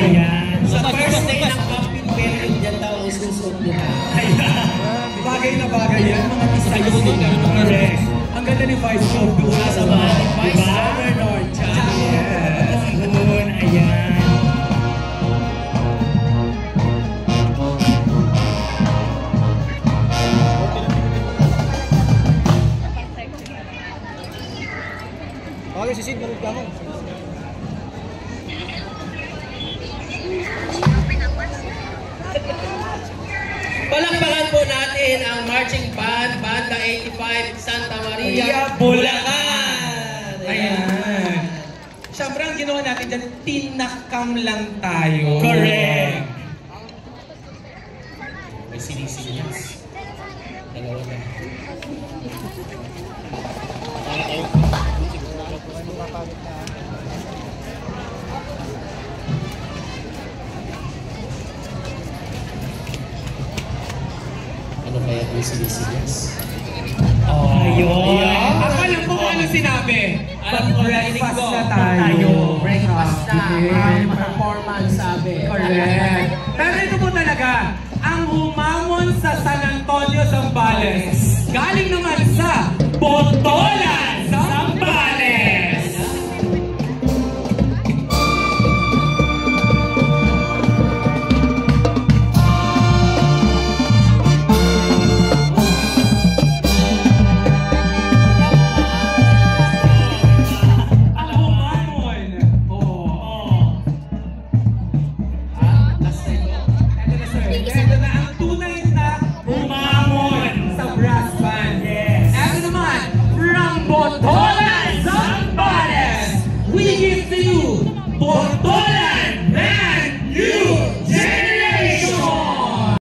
Ayan. Sa first day ng camping period yan daw ang susuot nila. Ayan. Bagay na bagay yan, mga designs nila. Correct. Ang ganda ni Vice Job doon Sa mga Vice Governor Chan. Yun, ayan. Bagay si Sid, marunod ka mo. Palakpakan po natin ang marching band, Banda 85, Santa Maria, Bulacan! Ayan. Siyempre, ang ginawa natin dyan, tinakam lang tayo. Correct. May sinisinyas. Dalawa na. Ano kaya yung sinisinyas? Ayun. Ako alam ko kung ano sinabi. Alam ko, Breakfast ko. na tayo. Breakfast na. Okay. Ang performance, sabi. Correct. Pero ito po talaga, ang humamon sa San Antonio, Zambales, galing naman sa Botola!